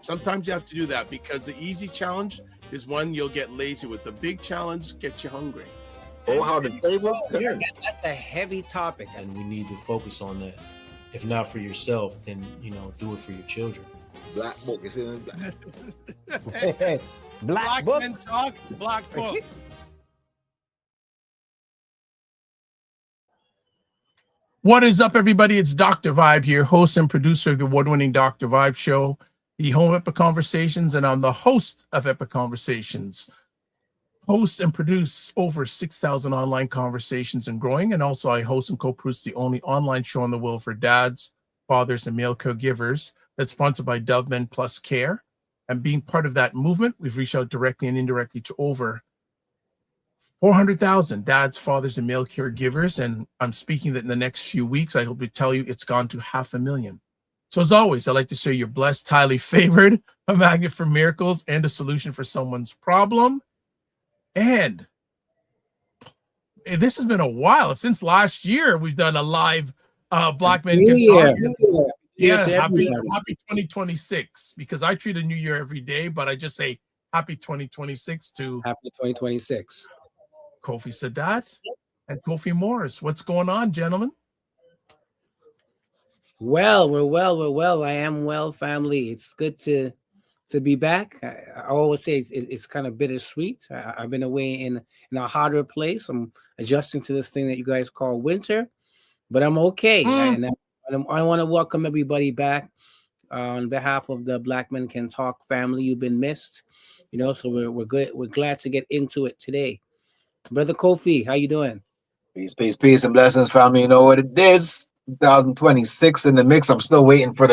Sometimes you have to do that because the easy challenge is one you'll get lazy with. The big challenge gets you hungry. Oh, how the tables turn. That's a heavy topic. And we need to focus on that. If not for yourself, then, you know, do it for your children. Black book is in black. Black book. Men Talk, Black Book. What is up, everybody? It's Dr. Vibe here, host and producer of the award-winning Dr. Vibe Show, the home of Epic Conversations, and I'm the host of Epic Conversations. Host and produce over 6,000 online conversations and growing, and also I host and co-produce the only online show in the world for dads, fathers, and male caregivers that's sponsored by Dove Men Plus Care. And being part of that movement, we've reached out directly and indirectly to over 400,000 dads, fathers, and male caregivers. And I'm speaking that in the next few weeks, I hope to tell you it's gone to 500,000. So as always, I'd like to say you're blessed, highly favored, a magnet for miracles, and a solution for someone's problem. And this has been a while. Since last year, we've done a live Black Men Can Talk. Yeah, happy 2026, because I treat a new year every day, but I just say happy 2026 to Happy 2026. Kofi Sadat and Kofi Morris. What's going on, gentlemen? Well, we're well. I am well, family. It's good to be back. I always say it's kind of bittersweet. I've been away in a hotter place. I'm adjusting to this thing that you guys call winter, but I'm okay. And I want to welcome everybody back on behalf of the Black Men Can Talk family. You've been missed, you know. So we're good. We're glad to get into it today. Brother Kofi, how you doing? Peace, and blessings, family. You know what it is? 2026 in the mix. I'm still waiting for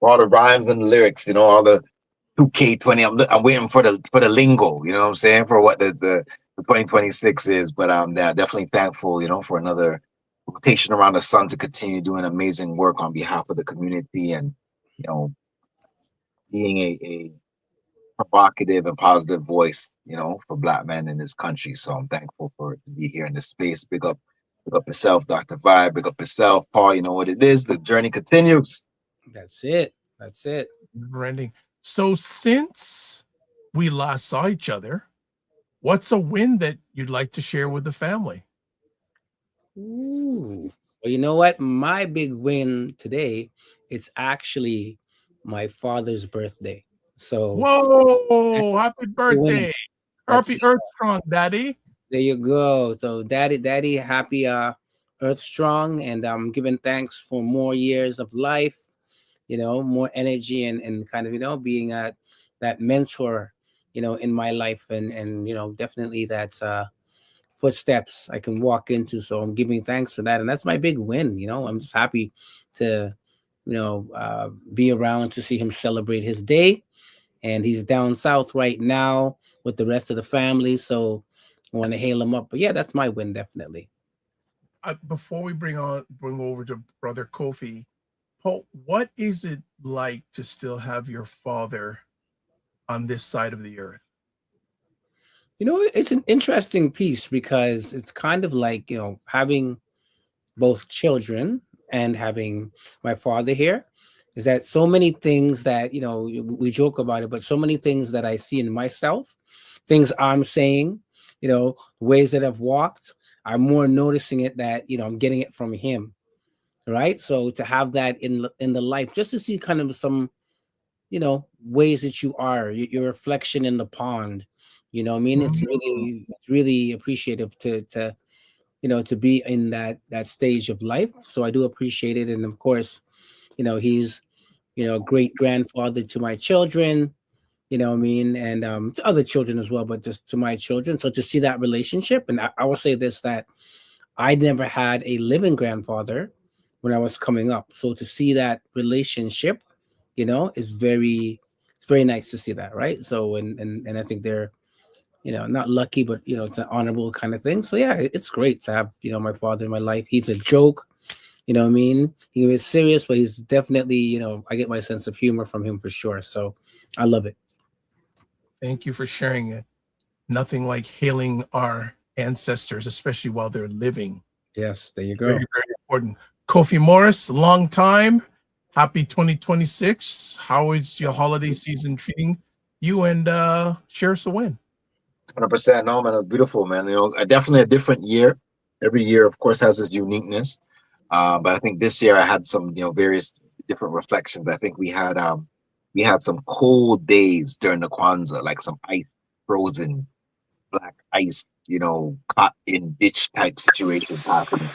all the rhymes and the lyrics. You know, all the 2K20. I'm waiting for the lingo. You know what I'm saying? For what the 2026 is. But I'm definitely thankful. You know, for another rotation around the sun to continue doing amazing work on behalf of the community, and you know, being a provocative and positive voice, you know, for Black men in this country. So I'm thankful to be here in this space. Big up yourself, Dr. Vibe. Big up yourself, Paul. You know what it is. The journey continues. That's it. Branding. So since we last saw each other, what's a win that you'd like to share with the family? Ooh. Well, you know what? My big win today, it's actually my father's birthday. So whoa, happy birthday. Happy Earth Strong, Daddy. There you go. So daddy, happy Earth Strong, and I'm giving thanks for more years of life, you know, more energy and kind of, you know, being that mentor, you know, in my life, and you know, definitely that's footsteps I can walk into. So I'm giving thanks for that, and that's my big win. You know, I'm just happy to, you know, be around to see him celebrate his day. And he's down south right now with the rest of the family, so I want to hail him up. But yeah, that's my win, definitely. Before we bring over to Brother Kofi, Paul, what is it like to still have your father on this side of the earth? You know, it's an interesting piece because it's kind of like, you know, having both children and having my father here. Is that so many things that, you know, we joke about it, but so many things that I see in myself, things I'm saying, you know, ways that I've walked, I'm more noticing it that, you know, I'm getting it from him, right? So to have that in the life, just to see kind of some, you know, ways that you are, your reflection in the pond, you know what I mean? It's really appreciative to you know, to be in that stage of life. So I do appreciate it. And of course, you know, he's, you know, great grandfather to my children, you know what I mean? And to other children as well, but just to my children. So to see that relationship, and I will say this, that I never had a living grandfather when I was coming up. So to see that relationship, you know, it's very nice to see that, right? So, and I think they're, you know, not lucky, but, you know, it's an honorable kind of thing. So yeah, it's great to have, you know, my father in my life. He's a joke. You know what I mean? He is serious, but he's definitely, you know, I get my sense of humor from him for sure. So I love it. Thank you for sharing it. Nothing like hailing our ancestors, especially while they're living. Yes, there you go. Very, very important. Kofi Morris, long time. Happy 2026. How is your holiday season treating you? And share us a win. 100%. No, man, it was beautiful, man. Definitely a different year. Every year, of course, has its uniqueness. But I think this year I had some, various different reflections. I think we had some cold days during the Kwanzaa, like some ice, frozen black ice, caught in ditch type situations happening,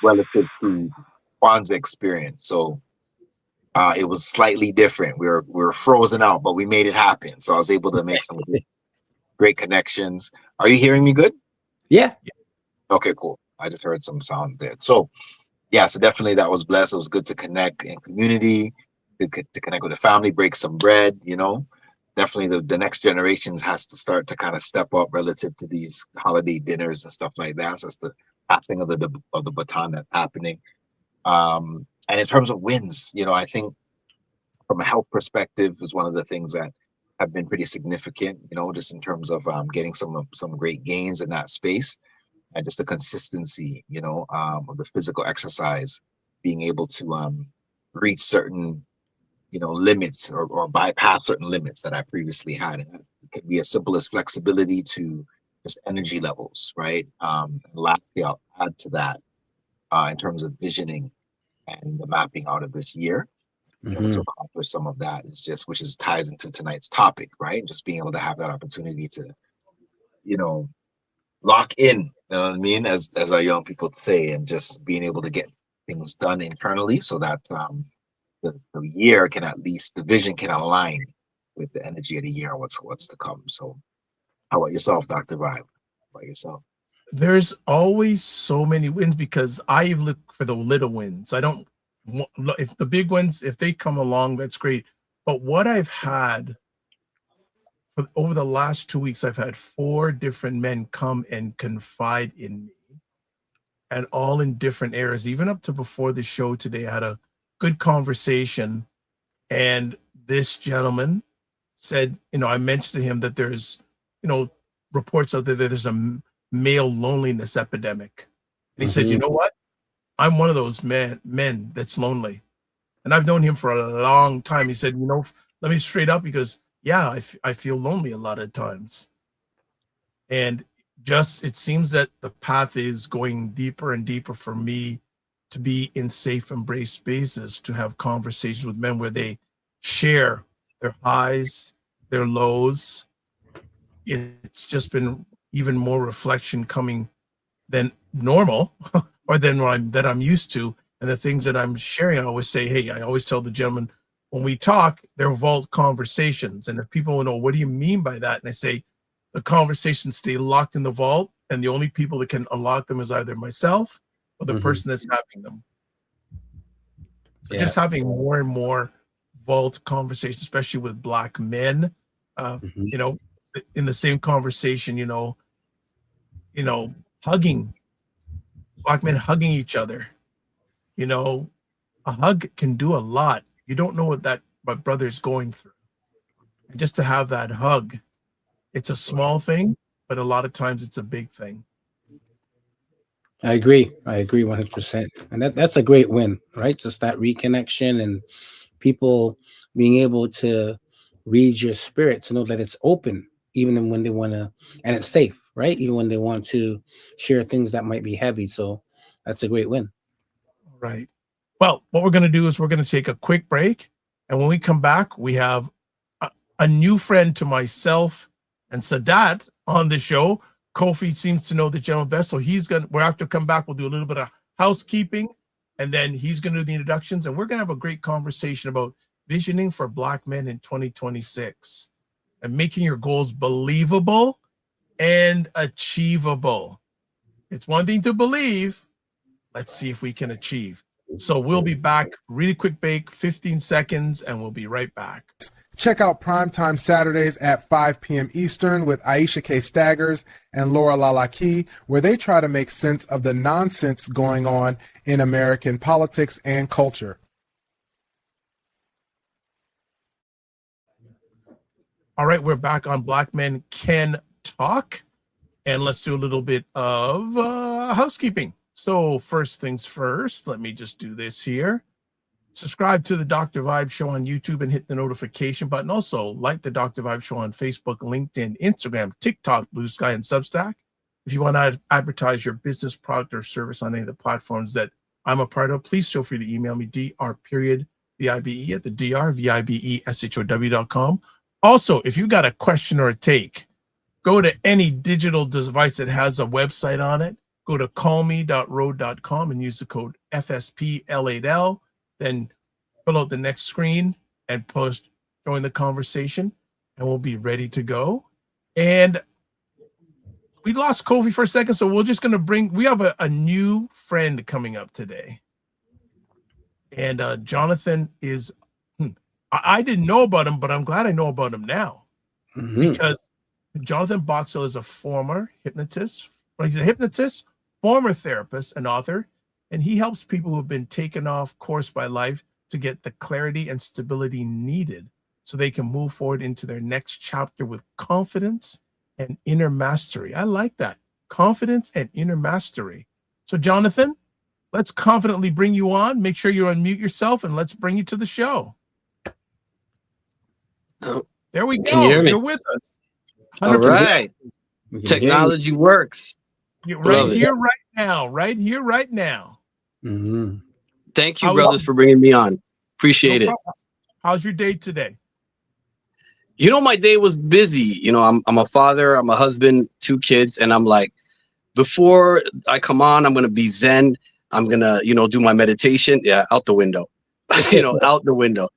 relative to Kwanzaa experience. So it was slightly different. We were frozen out, but we made it happen. So I was able to make some great connections. Are you hearing me good? Yeah. Okay, cool. I just heard some sounds there. So yeah, so definitely that was blessed. It was good to connect in community, to connect with the family, break some bread, Definitely the next generations has to start to kind of step up relative to these holiday dinners and stuff like that. So that's the passing of the baton that's happening. And in terms of wins, I think from a health perspective is one of the things that have been pretty significant, just in terms of getting some great gains in that space, and just the consistency, of the physical exercise, being able to reach certain, limits or bypass certain limits that I previously had. And it could be as simple as flexibility to just energy levels, right? And lastly, I'll add to that in terms of visioning and the mapping out of this year. To accomplish some of that is just, which is ties into tonight's topic, right? Just being able to have that opportunity to, lock in, you know what I mean, as our young people say, and just being able to get things done internally so that the year can, at least the vision can align with the energy of the year and what's to come. So how about yourself, Dr. Vibe? How about yourself? There's always so many wins because I look for the little wins. I don't if the big ones, if they come along, that's great. But what I've had over the last 2 weeks, I've had 4 different men come and confide in me, and all in different areas. Even up to before the show today, I had a good conversation, and this gentleman said, I mentioned to him that there's, reports out there that there's a male loneliness epidemic. And he said, you know what? I'm one of those men that's lonely. And I've known him for a long time. He said, let me straight up, because yeah, I feel lonely a lot of times. And just, it seems that the path is going deeper and deeper for me to be in safe embrace spaces, to have conversations with men where they share their highs, their lows. It's just been even more reflection coming than normal or than what I'm used to. And the things that I'm sharing, I always say, hey, I always tell the gentleman, when we talk, they're vault conversations. And if people will know, what do you mean by that? And I say, the conversations stay locked in the vault, and the only people that can unlock them is either myself or the person that's having them. So just having more and more vault conversations, especially with Black men, in the same conversation, hugging, Black men hugging each other. A hug can do a lot. You don't know what brother's going through. And just to have that hug, it's a small thing, but a lot of times it's a big thing. I agree 100%. And that's a great win, right? Just that reconnection and people being able to read your spirit, to know that it's open, even when they want to, and it's safe, right? Even when they want to share things that might be heavy. So that's a great win. Right. Well, what we're going to do is we're going to take a quick break. And when we come back, we have a new friend to myself and Sadat on the show. Kofi seems to know the gentleman best. So we're after come back, we'll do a little bit of housekeeping, and then he's going to do the introductions. And we're going to have a great conversation about visioning for Black men in 2026 and making your goals believable and achievable. It's one thing to believe. Let's see if we can achieve. So we'll be back. Really quick break, 15 seconds, and we'll be right back. Check out Primetime Saturdays at 5 p.m. Eastern with Aisha K. Staggers and Laura Lalaki, where they try to make sense of the nonsense going on in American politics and culture. All right, we're back on Black Men Can Talk, and let's do a little bit of housekeeping. So first things first, let me just do this here. Subscribe to the Dr. Vibe Show on YouTube and hit the notification button. Also, like the Dr. Vibe Show on Facebook, LinkedIn, Instagram, TikTok, Blue Sky, and Substack. If you want to advertise your business, product, or service on any of the platforms that I'm a part of, please feel free to email me, dr.vibe at the drvibeshow.com. Also, if you got a question or a take, go to any digital device that has a website on it. Go to callme.road.com and use the code FSPL8L. Then fill out the next screen and join the conversation, and we'll be ready to go. And we lost Kofi for a second, so we're just going to we have a new friend coming up today. And Jonathan is, I didn't know about him, but I'm glad I know about him now. Because Jonathan Boxill is a former hypnotist. Well, he's a hypnotist, former therapist, and author. And he helps people who have been taken off course by life to get the clarity and stability needed so they can move forward into their next chapter with confidence and inner mastery. I like that. Confidence and inner mastery. So, Jonathan, let's confidently bring you on. Make sure you unmute yourself and let's bring you to the show. There we go. Can you hear me? You're with us. 100%. All right. Technology works. You're right here, right now. Right here, right now. Thank you, brothers, for bringing me on. Appreciate it. How's your day today? You know, my day was busy. You know, I'm a father, I'm a husband, 2 kids, and I'm like, before I come on, I'm gonna be zen. I'm gonna, do my meditation. Yeah, out the window. Out the window.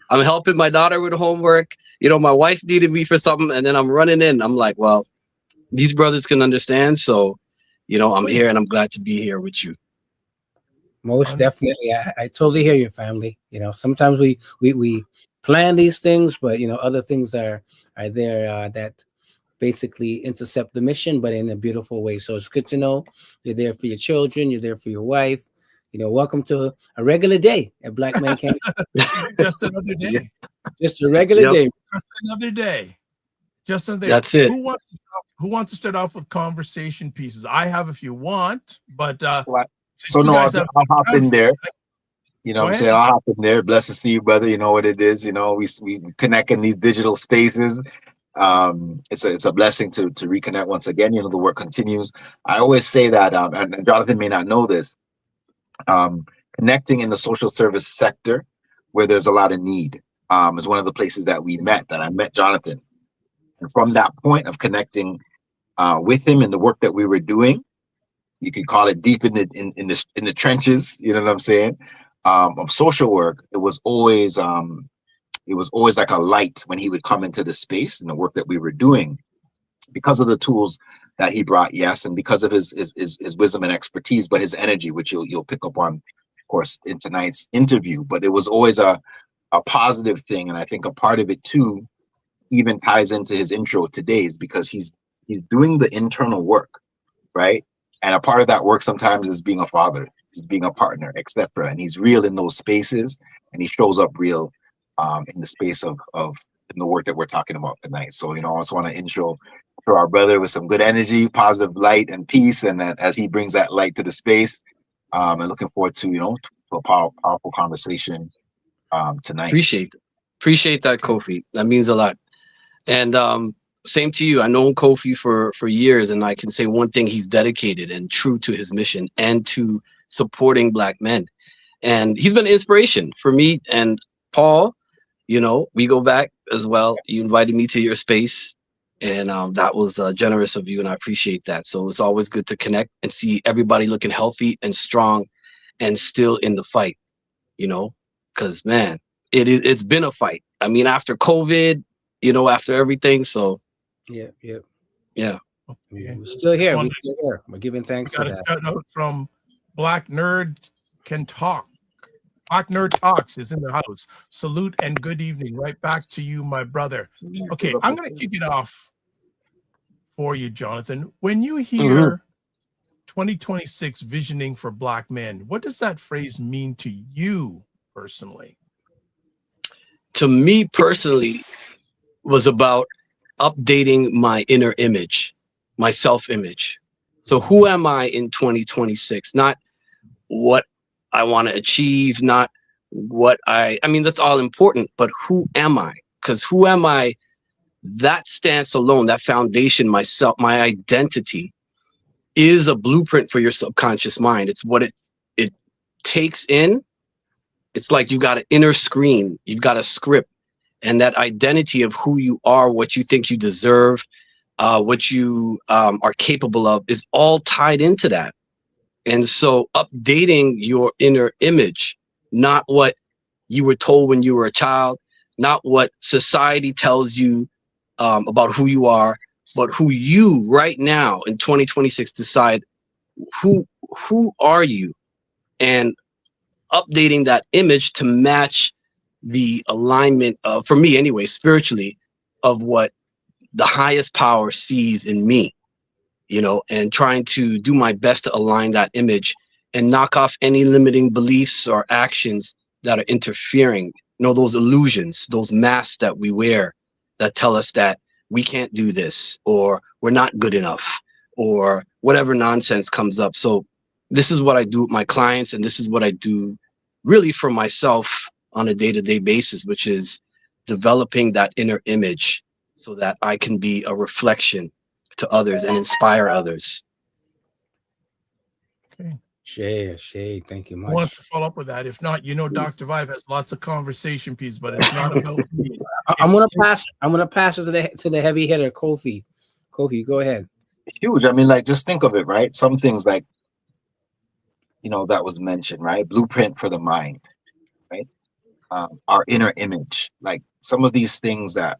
I'm helping my daughter with homework. My wife needed me for something, and then I'm running in. I'm like, well, these brothers can understand, so I'm here, and I'm glad to be here with you. Most definitely. I totally hear your family. Sometimes we plan these things, but other things are there that basically intercept the mission, but in a beautiful way. So it's good to know you're there for your children, you're there for your wife. Welcome to a regular day at Black Men Can Talk. Just another day. Just a regular day. Just another day. Just another day. That's it. Who wants to start off with conversation pieces? I have if you want, but so no, I'll hop in there. What I'm saying? I'll hop in there. Blessed to see you, brother. You know what it is. We connect in these digital spaces. It's a blessing to reconnect once again. The work continues. I always say that, and Jonathan may not know this. Connecting in the social service sector, where there's a lot of need, is one of the places that I met Jonathan, and from that point of connecting with him and the work that we were doing, you could call it deep in the trenches. You know what I'm saying? Of social work, it was always like a light when he would come into the space and the work that we were doing, because of the tools that he brought, yes, and because of his wisdom and expertise, but his energy, which you'll pick up on, of course, in tonight's interview. But it was always a positive thing, and I think a part of it too even ties into his intro today, is because he's doing the internal work, right? And a part of that work sometimes is being a father, is being a partner, etc. And he's real in those spaces, and he shows up real in the space of in the work that we're talking about tonight. So I just want to intro our brother with some good energy, positive light, and peace, and that as he brings that light to the space, and looking forward to to a powerful conversation tonight. Appreciate that, Kofi. That means a lot. And same to you. I've known Kofi for years, and I can say one thing: he's dedicated and true to his mission and to supporting Black men. And he's been an inspiration for me and Paul. We go back as well. You invited me to your space, and that was generous of you, and I appreciate that. So it's always good to connect and see everybody looking healthy and strong and still in the fight, because man, it's been a fight. I mean, after COVID, after everything. So yeah. We're still here. We're giving thanks for that. Shout out from Black Nerd Can Talk. Black Nerd Talks is in the house. Salute and good evening. Right back to you, my brother. Okay, I'm going to kick it off for you, Jonathan. When you hear 2026 visioning for Black men, what does that phrase mean to you personally? To me personally, was about updating my inner image, my self-image, So who am I in 2026? Not what I want to achieve, not what I mean, that's all important, but who am I? Because who am I, that stance alone, that foundation, myself, my identity is a blueprint for your subconscious mind. It's what it takes in. It's like you've got an inner screen, you've got a script, and that identity of who you are, what you think you deserve, what you are capable of is all tied into that. And so updating your inner image, not what you were told when you were a child, not what society tells you about who you are, but who you right now in 2026 decide who are you, and updating that image to match the alignment of, for me anyway, spiritually, of what the highest power sees in me, you know, and trying to do my best to align that image and knock off any limiting beliefs or actions that are interfering, you know, those illusions, those masks that we wear that tell us that we can't do this, or we're not good enough, or whatever nonsense comes up. So this is what I do with my clients, and this is what I do really for myself on a day-to-day basis, which is developing that inner image so that I can be a reflection to others and inspire others. Okay. Shay, thank you I much. want to follow up with that. If not, you know, Dr. Vibe has lots of conversation pieces, but it's not about me. I'm gonna pass it to the heavy hitter, Kofi. Kofi, go ahead. It's huge. I mean, like, just think of it, right? Some things like, you know, that was mentioned, right? Blueprint for the mind, right? Our inner image, like some of these things, that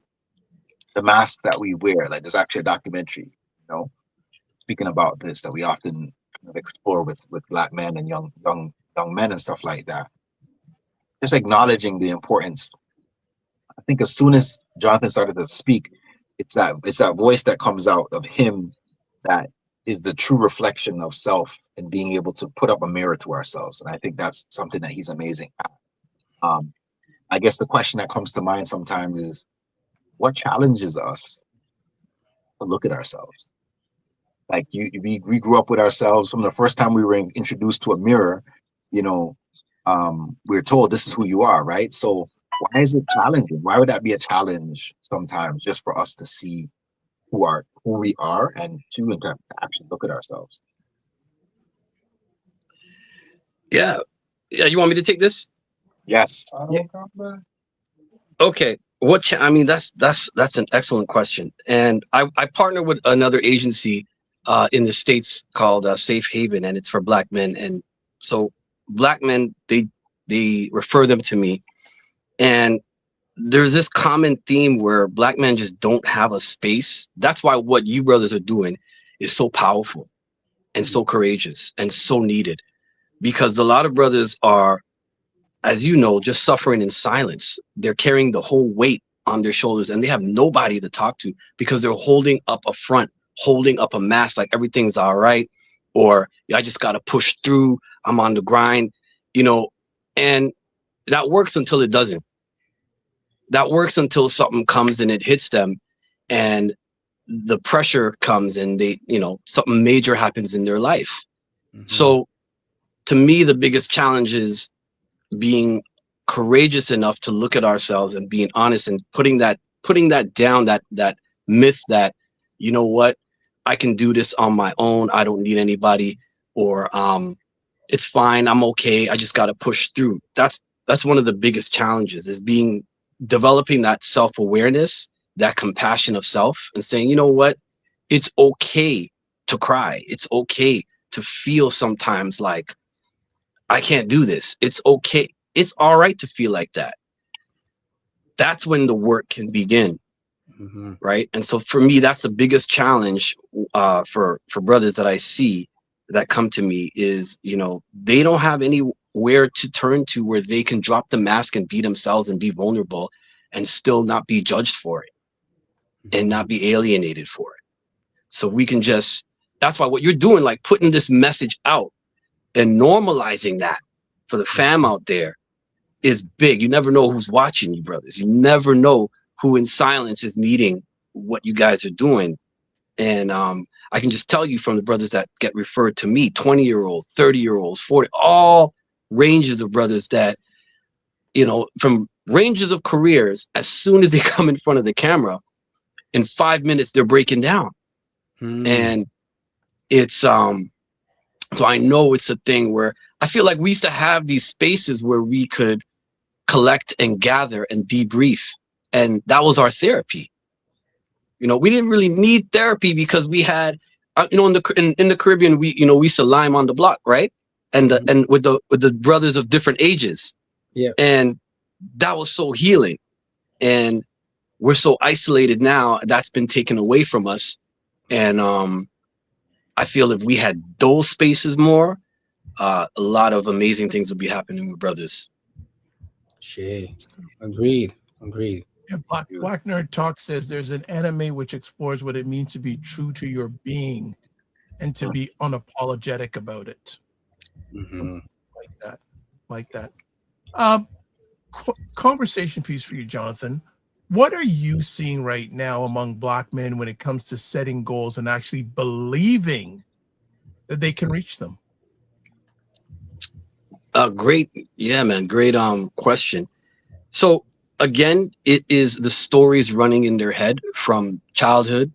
the masks that we wear, like there's actually a documentary, you know, speaking about this, that we often kind of explore with Black men and young men and stuff like that. Just acknowledging the importance. I think as soon as Jonathan started to speak, it's that voice that comes out of him that is the true reflection of self, and being able to put up a mirror to ourselves. And I think that's something that he's amazing at. I guess the question that comes to mind sometimes is, what challenges us to look at ourselves? Like we grew up with ourselves from the first time we were introduced to a mirror, you know, we were told this is who you are, right? So why is it challenging? Why would that be a challenge sometimes, just for us to see who we are, and to actually look at ourselves? Yeah. You want me to take this? Yes. Okay. I mean, that's an excellent question. And I partner with another agency in the States called Safe Haven, and it's for Black men. And so Black men, they refer them to me. And there's this common theme where Black men just don't have a space. That's why what you brothers are doing is so powerful and so courageous and so needed, because a lot of brothers are, as you know, just suffering in silence. They're carrying the whole weight on their shoulders, and they have nobody to talk to because they're holding up a front, holding up a mask, like everything's all right, or I just got to push through, I'm on the grind, you know. And that works until it doesn't. That works until something comes and it hits them, and the pressure comes, and they, you know, something major happens in their life. So to me, the biggest challenge is being courageous enough to look at ourselves and being honest, and putting that down, that myth that, you know what, I can do this on my own, I don't need anybody, or it's fine, I'm okay, I just got to push through. That's one of the biggest challenges, is developing that self-awareness, that compassion of self, and saying, you know what, it's okay to cry, it's okay to feel sometimes like I can't do this. It's okay. It's all right to feel like that. That's when the work can begin. Right. And so for me, that's the biggest challenge for brothers that I see that come to me is, you know, they don't have anywhere to turn to where they can drop the mask and be themselves and be vulnerable and still not be judged for it and not be alienated for it. So we can that's why what you're doing, like putting this message out and normalizing that for the fam out there, is big. You never know who's watching you, brothers. You never know who in silence is needing what you guys are doing. And I can just tell you from the brothers that get referred to me, 20-year-olds, 30-year-olds, 40, all ranges of brothers that, you know, from ranges of careers, as soon as they come in front of the camera, in 5 minutes, they're breaking down. And it's, so I know it's a thing where I feel like we used to have these spaces where we could collect and gather and debrief. And that was our therapy. You know, we didn't really need therapy because we had, you know, in the Caribbean, we used to lime on the block, right? And and with the brothers of different ages. Yeah. And that was so healing. And we're so isolated now. That's been taken away from us. And I feel if we had those spaces more, a lot of amazing things would be happening with brothers. Shay. Agreed. Yeah, Black Nerd Talk says there's an anime which explores what it means to be true to your being and to be unapologetic about it. Like that. Conversation piece for you, Jonathan. What are you seeing right now among Black men when it comes to setting goals and actually believing that they can reach them? Great. Yeah, man. Great question. So again, it is the stories running in their head from childhood,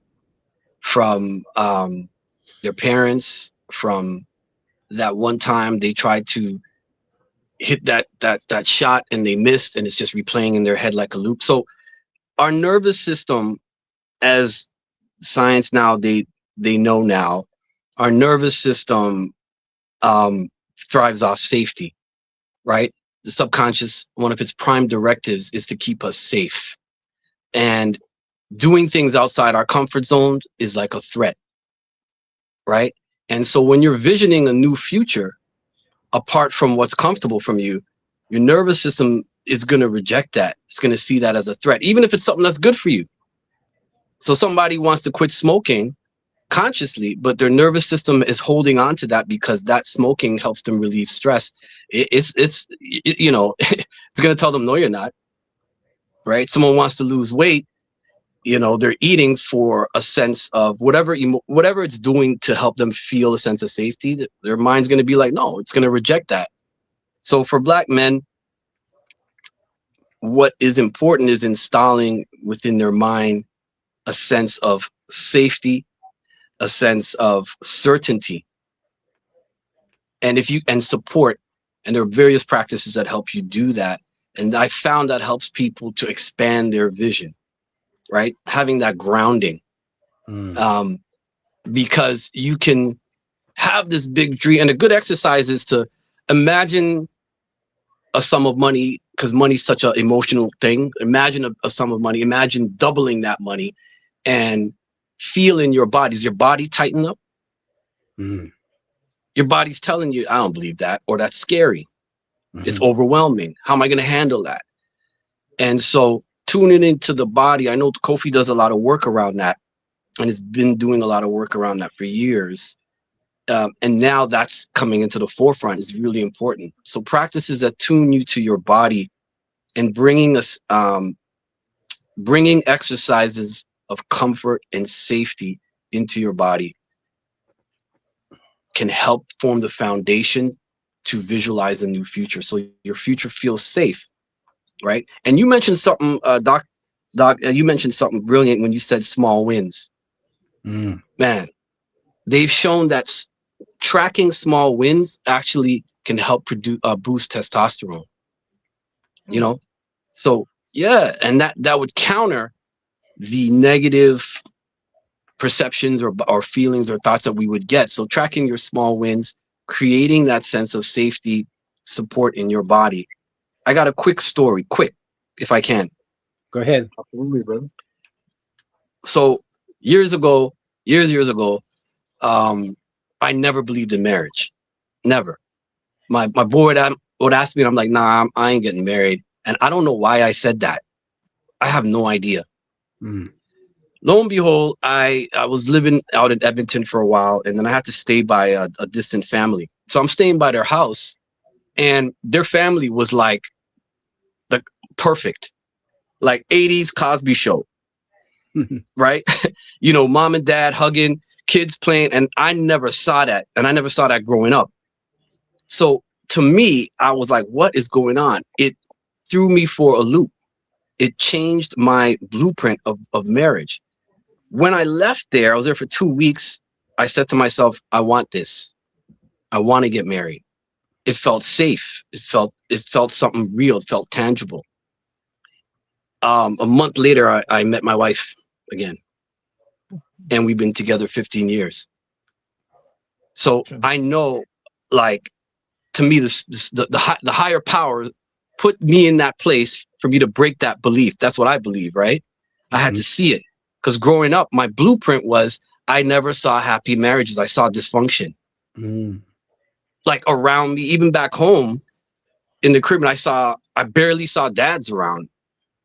from their parents, from that one time they tried to hit that shot and they missed, and it's just replaying in their head like a loop. So our nervous system, as science now they know now, our nervous system thrives off safety, right? The subconscious, one of its prime directives is to keep us safe, and doing things outside our comfort zone is like a threat, right? And so when you're visioning a new future apart from what's comfortable from you, your nervous system is going to reject that. It's going to see that as a threat, even if it's something that's good for you. So somebody wants to quit smoking consciously, but their nervous system is holding on to that because that smoking helps them relieve stress. It's you know, it's going to tell them, no, you're not, right? Someone wants to lose weight, you know, they're eating for a sense of whatever it's doing to help them feel a sense of safety. Their mind's going to be like, no, it's going to reject that. So for Black men, what is important is installing within their mind a sense of safety, a sense of certainty, and support. And there are various practices that help you do that. And I found that helps people to expand their vision, right? Having that grounding, because you can have this big dream. And a good exercise is to imagine a sum of money, because money's such an emotional thing. Imagine a sum of money. Imagine doubling that money and feel in your body. Does your body tighten up? Your body's telling you, I don't believe that, or that's scary. It's overwhelming. How am I going to handle that? And so tuning into the body, I know Kofi does a lot of work around that and has been doing a lot of work around that for years. And now that's coming into the forefront is really important. So practices that tune you to your body and bringing exercises of comfort and safety into your body can help form the foundation to visualize a new future. So your future feels safe, right? And you mentioned something, Doc, you mentioned something brilliant when you said small wins. Man, they've shown that tracking small wins actually can help boost testosterone, you know? So yeah, and that would counter the negative perceptions or feelings or thoughts that we would get. So tracking your small wins, creating that sense of safety, support in your body. I got a quick story, if I can. Go ahead. Absolutely, brother. So years ago, I never believed in marriage. Never. My boy would ask me, and I'm like, nah, I ain't getting married. And I don't know why I said that. I have no idea. Lo and behold, I was living out in Edmonton for a while, and then I had to stay by a distant family. So I'm staying by their house, and their family was like the perfect, like 80s Cosby show. right? You know, mom and dad hugging, kids playing, and I never saw that. And I never saw that growing up. So to me, I was like, what is going on? It threw me for a loop. It changed my blueprint of marriage. When I left there, I was there for 2 weeks. I said to myself, I want this. I want to get married. It felt safe. It felt something real. It felt tangible. A month later, I met my wife again, and we've been together 15 years. So I know, like, to me, the higher power put me in that place for me to break that belief. That's what I believe, right? I had to see it, because growing up, my blueprint was I never saw happy marriages. I saw dysfunction. Like around me, even back home in the Caribbean, I barely saw dads around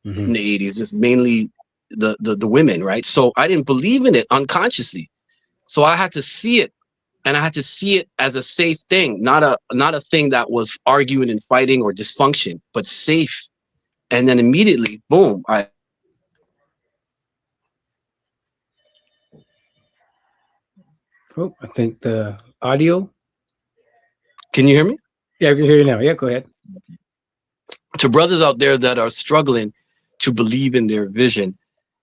in the 80s. It's mainly the women, right? So I didn't believe in it unconsciously. So I had to see it, and I had to see it as a safe thing, not a thing that was arguing and fighting or dysfunction, but safe. And then immediately, boom, I think the audio. Can you hear me? Yeah, I can hear you now. Yeah, go ahead. To brothers out there that are struggling to believe in their vision,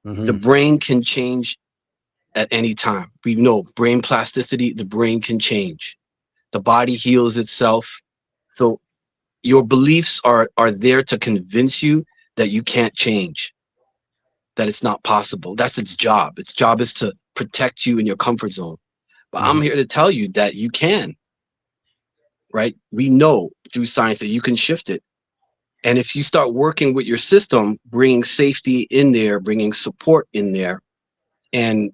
the brain can change at any time. We know brain plasticity, the brain can change. The body heals itself. So your beliefs are there to convince you that you can't change, that it's not possible. That's its job. Its job is to protect you in your comfort zone. But I'm here to tell you that you can, right? We know through science that you can shift it. And if you start working with your system, bringing safety in there, bringing support in there, and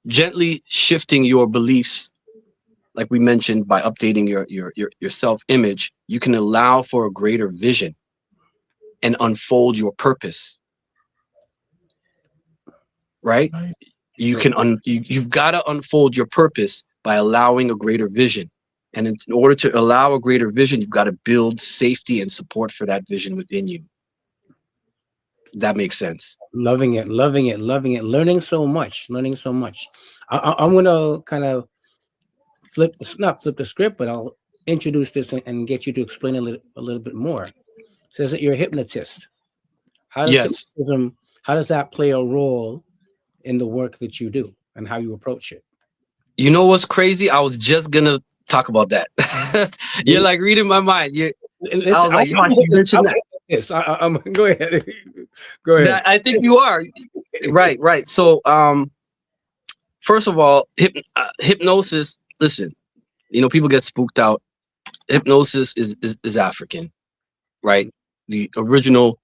gently shifting your beliefs, like we mentioned, by updating your self-image, you can allow for a greater vision and unfold your purpose. Right? You can you've got to unfold your purpose by allowing a greater vision. And in order to allow a greater vision, you've got to build safety and support for that vision within you. That makes sense. Loving it, loving it, loving it. Learning so much, learning so much. I'm going to kind of not flip the script, but I'll introduce this and get you to explain a little bit more. It says that you're a hypnotist. How does hypnotism, how does that play a role in the work that you do and how you approach it? You know what's crazy? I was just going to talk about that. You're like reading my mind. I was like, go ahead. Go ahead. I think you are. Right. So, first of all, hypnosis, listen, you know, people get spooked out. Hypnosis is African, right? The original,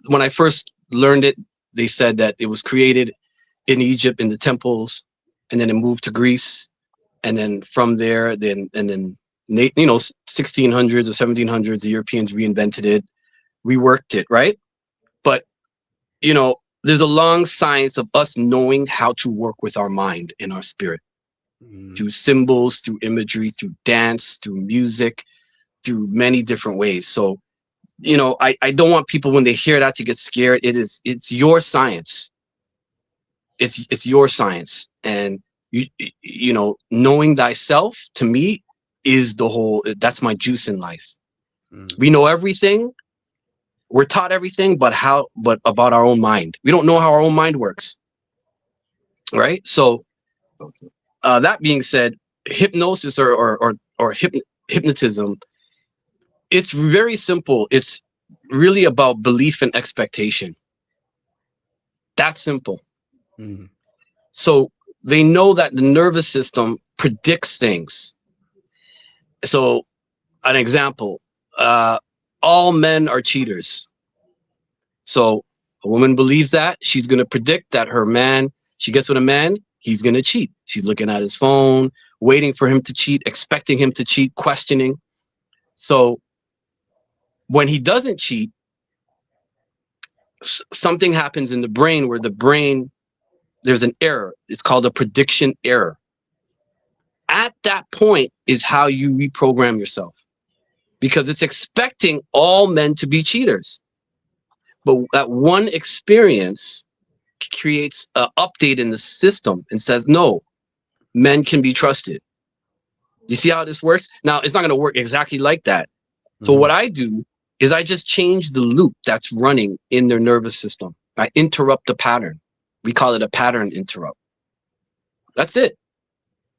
when I first learned it, they said that it was created in Egypt in the temples, and then it moved to Greece. And then from there, then 1600s or 1700s, the Europeans reinvented it, reworked it, right? But, you know, there's a long science of us knowing how to work with our mind and our spirit through symbols, through imagery, through dance, through music, through many different ways. So, you know, I don't want people when they hear that to get scared. It's your science. It's your science. And you know, knowing thyself to me is that's my juice in life. We know everything. We're taught everything, but about our own mind. We don't know how our own mind works. Right. So that being said, hypnosis or hypnotism, it's very simple. It's really about belief and expectation. That's simple. So they know that the nervous system predicts things. So an example, all men are cheaters. So a woman believes that, she's going to predict that her man, she gets with a man, he's going to cheat. She's looking at his phone, waiting for him to cheat, expecting him to cheat, questioning. So when he doesn't cheat, something happens in the brain where there's an error. It's called a prediction error. At that point is how you reprogram yourself, because it's expecting all men to be cheaters. But that one experience creates an update in the system and says, no, men can be trusted. You see how this works? Now, it's not going to work exactly like that. So what I do is I just change the loop that's running in their nervous system. I interrupt the pattern. We call it a pattern interrupt. That's it.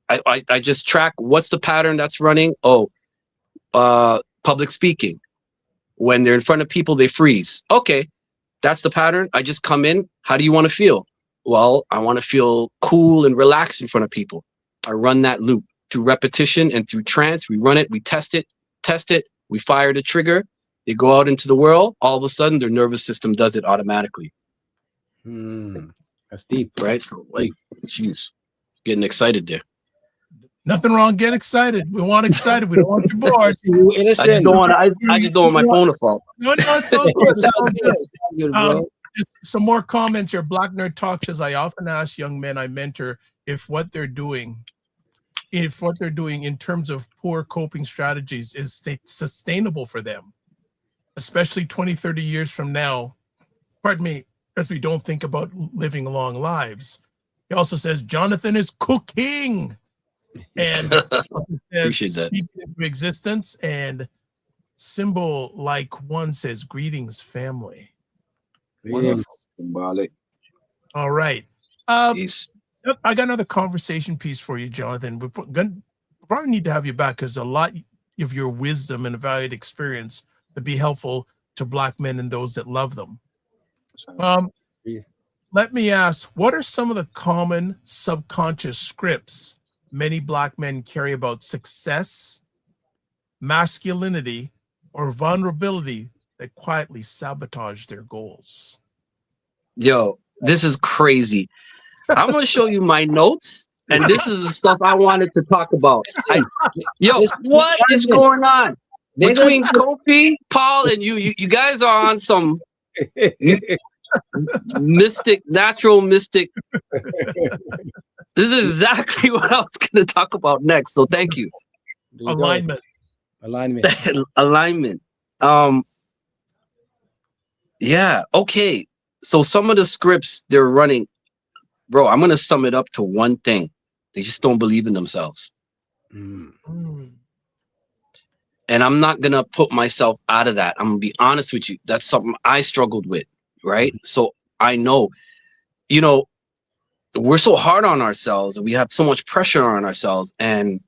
I just track what's the pattern that's running. Oh, public speaking. When they're in front of people, they freeze. Okay, that's the pattern. I just come in. How do you want to feel? Well, I want to feel cool and relaxed in front of people. I run that loop through repetition and through trance. We run it, we test it, we fire the trigger. They go out into the world. All of a sudden, their nervous system does it automatically. That's deep, right? So, like, geez, getting excited there. Nothing wrong. Get excited. We want excited. We don't want you bored. I just don't want. I just don't want my phone to fall. No, it's all good. It's all good. It's all good, bro. Just some more comments here. Black Nerd Talk says, I often ask young men I mentor if what they're doing in terms of poor coping strategies is sustainable for them, especially 20, 30 years from now. Pardon me, as we don't think about living long lives. He also says, Jonathan is cooking. And appreciate that. Speak into existence, and symbol like one says, greetings, family. Symbolic. All right. Peace. I got another conversation piece for you, Jonathan. We probably need to have you back because a lot of your wisdom and valued experience would be helpful to Black men and those that love them. Let me ask, what are some of the common subconscious scripts many Black men carry about success, masculinity, or vulnerability that quietly sabotage their goals? Yo, this is crazy. I'm going to show you my notes, and this is the stuff I wanted to talk about. What is going on between Kofi, Paul, and you? You guys are on some natural mystic. This is exactly what I was going to talk about next. So thank you. Alignment. Alignment. Yeah. Okay. So some of the scripts they're running, bro, I'm going to sum it up to one thing. They just don't believe in themselves. And I'm not going to put myself out of that. I'm going to be honest with you. That's something I struggled with. Right. So I know, we're so hard on ourselves and we have so much pressure on ourselves, and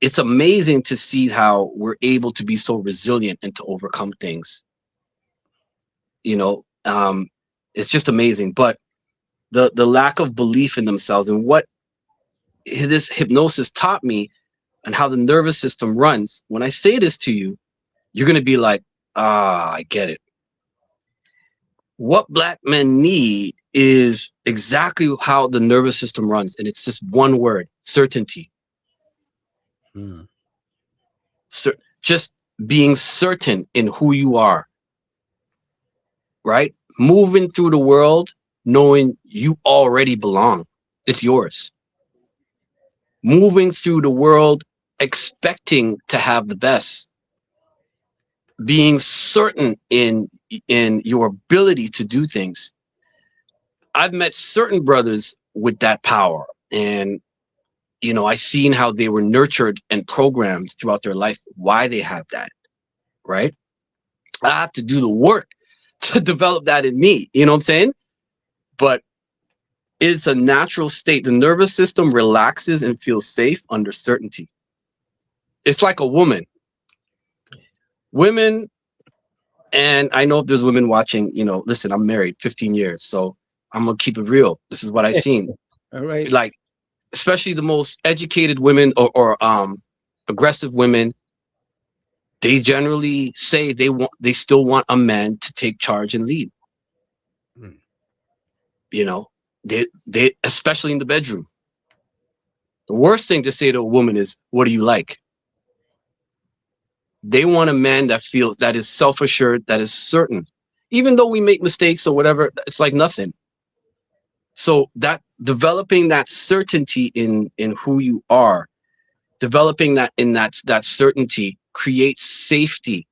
it's amazing to see how we're able to be so resilient and to overcome things. It's just amazing. But the lack of belief in themselves and what this hypnosis taught me and how the nervous system runs. When I say this to you, you're going to be like, I get it. What Black men need is exactly how the nervous system runs. And it's just one word: certainty. Just being certain in who you are, right? Moving through the world, knowing you already belong. It's yours. Moving through the world, expecting to have the best. Being certain in your ability to do things. I've met certain brothers with that power, and I've seen how they were nurtured and programmed throughout their life, why they have that, right? I have to do the work to develop that in me, you know what I'm saying? But it's a natural state. The nervous system relaxes and feels safe under certainty. It's like a woman. Women, and I know if there's women watching, listen, I'm married 15 years, so I'm gonna keep it real. This is what I've seen. All right. Like, especially the most educated women or aggressive women, they generally say they still want a man to take charge and lead. They especially in the bedroom. The worst thing to say to a woman is, what do you like? They want a man that is self-assured, that is certain. Even though we make mistakes or whatever, it's like nothing. So that developing that certainty in who you are, developing that certainty creates safety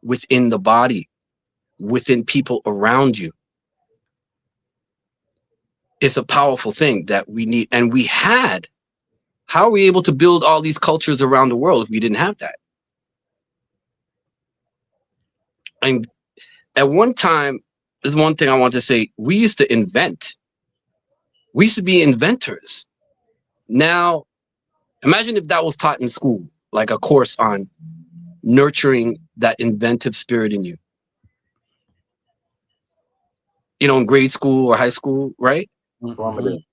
within the body, within people around you. It's a powerful thing that we need. And we had. How are we able to build all these cultures around the world if we didn't have that? And at one time, there's one thing I want to say. We used to invent. We used to be inventors. Now, imagine if that was taught in school, like a course on nurturing that inventive spirit in you. You know, in grade school or high school, right? Mhm.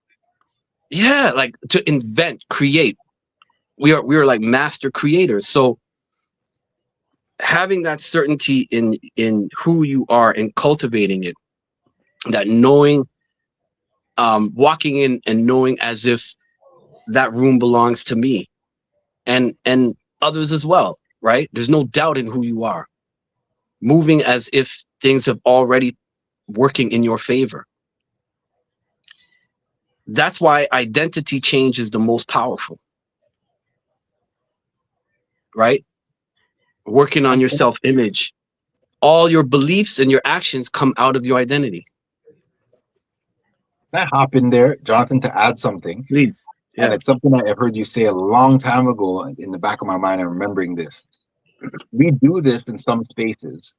Yeah, like to invent, create. We are like master creators. So having that certainty in who you are and cultivating it, that knowing, walking in and knowing as if that room belongs to me and others as well, right? There's no doubt in who you are. Moving as if things have already working in your favor. That's why identity change is the most powerful, right? Working on your self-image. All your beliefs and your actions come out of your identity. Can I hop in there, Jonathan, to add something? Please. And Yeah. it's something that I've heard you say a long time ago. In the back of my mind, I'm remembering this. We do this in some spaces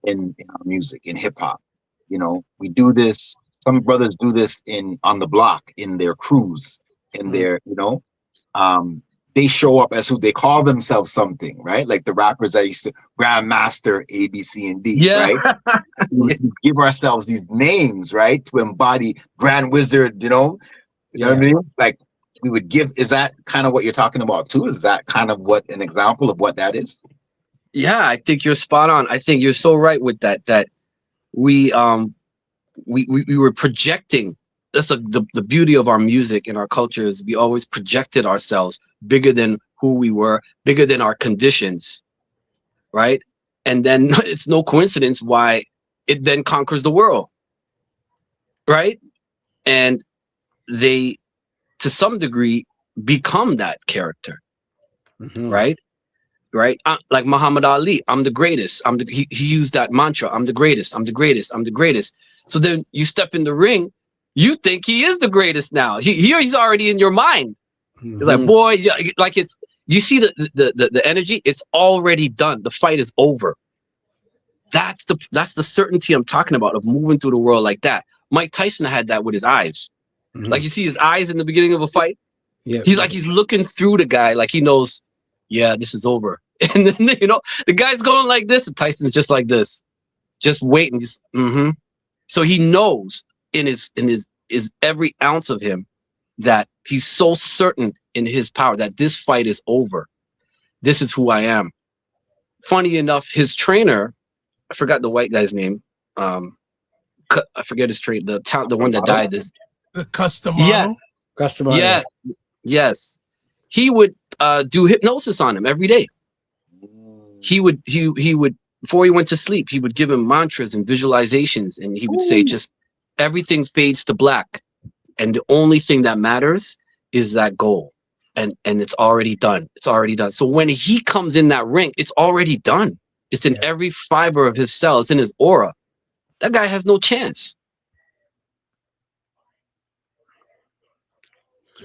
in our music, in hip hop. You know, we do this. Some brothers do this on the block, in their crews, in their, they show up as who they call themselves something, right? Like the rappers that used to Grandmaster A, B, C, and D, Yeah. right? We give ourselves these names, right? To embody Grand Wizard, you know what I mean? Like we would give, is that kind of what you're talking about too? Is that kind of what an example of what that is? Yeah, I think you're spot on. I think you're so right with that. That we were projecting. That's the beauty of our music and our culture is we always projected ourselves bigger than who we were, bigger than our conditions, right? And then it's no coincidence why it then conquers the world, right? And they, to some degree, become that character, right? Right? Like Muhammad Ali, I'm the greatest. He used that mantra, I'm the greatest, I'm the greatest, I'm the greatest. So then you step in the ring, you think he is the greatest now. He's already in your mind. It's like, boy, yeah, like it's, you see the energy, it's already done. The fight is over. That's the certainty I'm talking about of moving through the world like that. Mike Tyson had that with his eyes. Like you see his eyes in the beginning of a fight. Yeah, He's like, he's looking through the guy, like he knows, yeah, this is over. And then, the guy's going like this, and Tyson's just like this, just waiting. Just, So he knows in his every ounce of him that he's so certain in his power that this fight is over. This is who I am. Funny enough, his trainer, I forgot the white guy's name. I forget his trainer, the one that died. Is The custom yeah, model. Customer. yeah, yes. He would do hypnosis on him every day. He would before he went to sleep, he would give him mantras and visualizations, and he would say, just everything fades to black, and the only thing that matters is that goal, and it's already done. It's already done. So when he comes in that ring, it's already done. It's in every fiber of his cell. It's in his aura. That guy has no chance.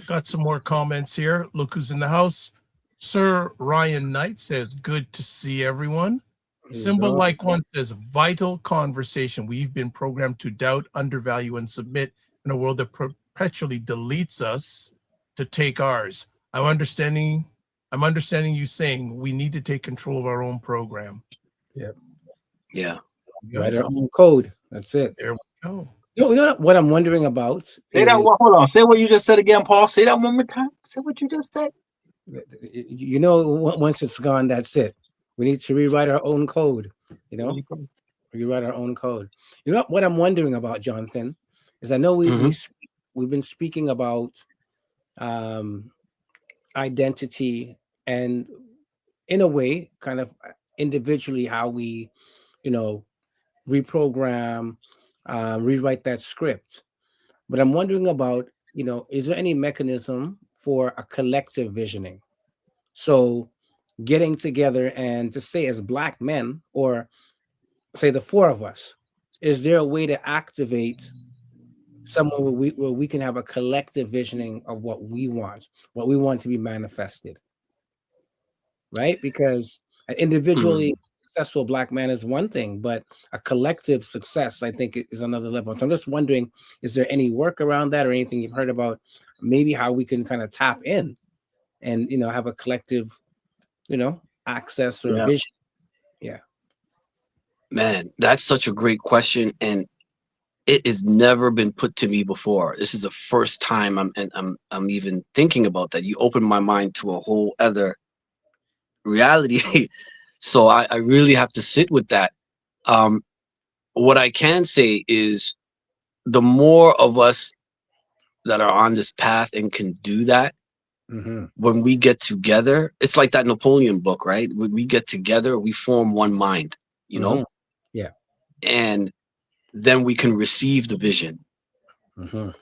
Got some more comments here. Look who's in the house. Sir Ryan Knight says, good to see everyone. Symbol Like One says, vital conversation. We've been programmed to doubt, undervalue, and submit in a world that perpetually deletes us to take ours. I'm understanding you saying we need to take control of our own program. Yeah. Write our own code. That's it. There we go. You know what I'm wondering about? Say that one. Hold on. Say what you just said again, Paul. Say that one more time. Say what you just said. You know, once it's gone, that's it. We need to rewrite our own code. Rewrite our own code. You know what I'm wondering about, Jonathan, is I know we've been speaking about identity and, in a way, kind of individually how we, reprogram, rewrite that script. But I'm wondering about, is there any mechanism for a collective visioning? So getting together and to say as Black men, or say the four of us, is there a way to activate somewhere where we can have a collective visioning of what we want to be manifested, right? Because an individually successful Black man is one thing, but a collective success, I think, is another level. So I'm just wondering, is there any work around that or anything you've heard about maybe how we can kind of tap in and, you know, have a collective, you know, access or vision? Yeah. Man, that's such a great question, and it has never been put to me before. This is the first time I'm even thinking about that. You opened my mind to a whole other reality. So I really have to sit with that. What I can say is the more of us that are on this path and can do that, when we get together, it's like that Napoleon book, right? When we get together, we form one mind, you know? Yeah. And then we can receive the vision,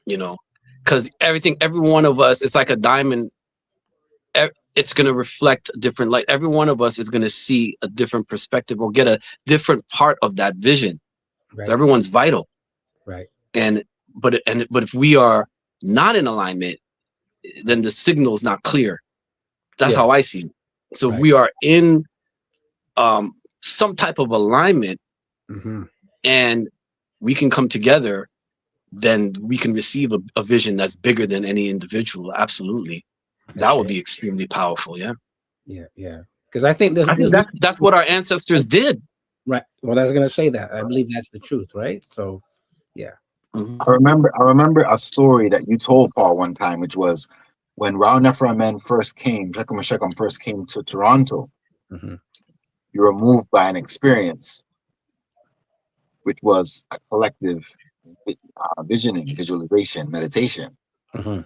you know, because every one of us, it's like a diamond. It's going to reflect different light. Every one of us is going to see a different perspective or get a different part of that vision. Right. So everyone's vital. Right. But if we are not in alignment, then the signal is not clear. That's how I see it. So if we are in some type of alignment, and we can come together, then we can receive a vision that's bigger than any individual. Absolutely. That would be extremely powerful. Yeah. Yeah. Because I think that's what our ancestors did. Right. Well, I was going to say that. I believe that's the truth. Right. So, yeah. I remember a story that you told Paul one time, which was when Round Nephra Men first came, Shechem and Shechem first came to Toronto. You were moved by an experience, which was a collective visioning, visualization, meditation that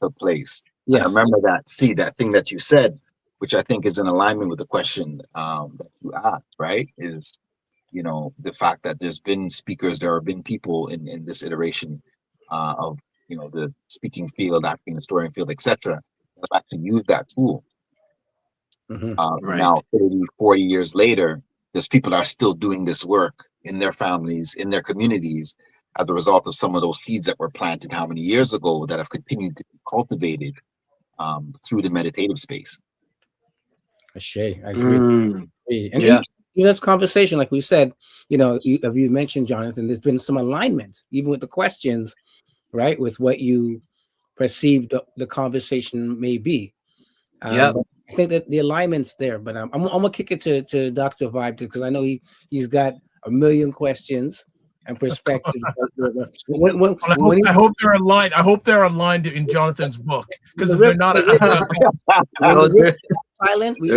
took place. Yes. I remember that thing that you said, which I think is in alignment with the question that you asked, right? Is, you know, the fact that there have been people in this iteration of, you know, the speaking field, acting, historian field, etc., that actually use that tool. Now, 30, 40 years later, there's people that are still doing this work in their families, in their communities, as a result of some of those seeds that were planted how many years ago that have continued to be cultivated through the meditative space. I agree. And yeah. In this conversation, like we said, you know, you mentioned, Jonathan, there's been some alignment, even with the questions, right, with what you perceived the conversation may be. Yeah. I think that the alignment's there, but I'm gonna kick it to Dr. Vibe, because I know he's got a million questions and perspectives. I hope they're aligned. I hope they're aligned in Jonathan's book, because if they're not, silent, we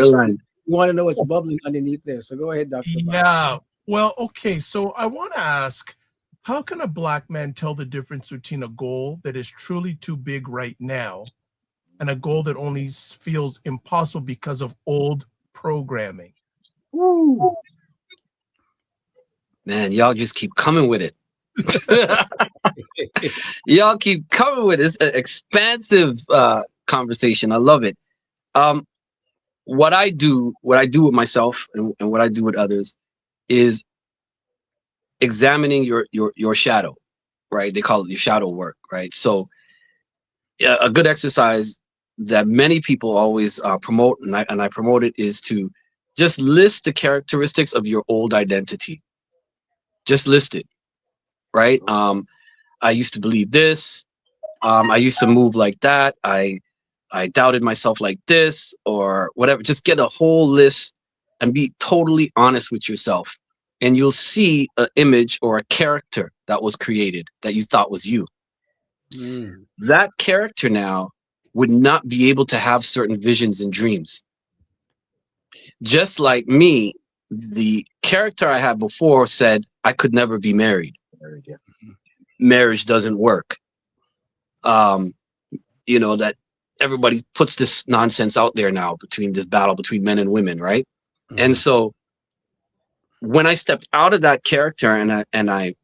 want to know what's bubbling underneath there. So go ahead, Dr. Vibe. Yeah. Well, okay. So I want to ask, how can a Black man tell the difference between a goal that is truly too big right now and a goal that only feels impossible because of old programming? Woo. Man, y'all just keep coming with it. Y'all keep coming with it. It's an expansive conversation. I love it. What I do with myself and what I do with others is examining your shadow, right? They call it your shadow work, right? So a good exercise that many people always promote, and I promote it, is to just list the characteristics of your old identity. Just list it, right? I used to believe this. I used to move like that. I doubted myself like this, or whatever. Just get a whole list and be totally honest with yourself. And you'll see an image or a character that was created that you thought was you. That character now would not be able to have certain visions and dreams. Just like me, the character I had before said I could never be married. Marriage doesn't work. You know, that everybody puts this nonsense out there now between this battle between men and women, right? And so when I stepped out of that character and I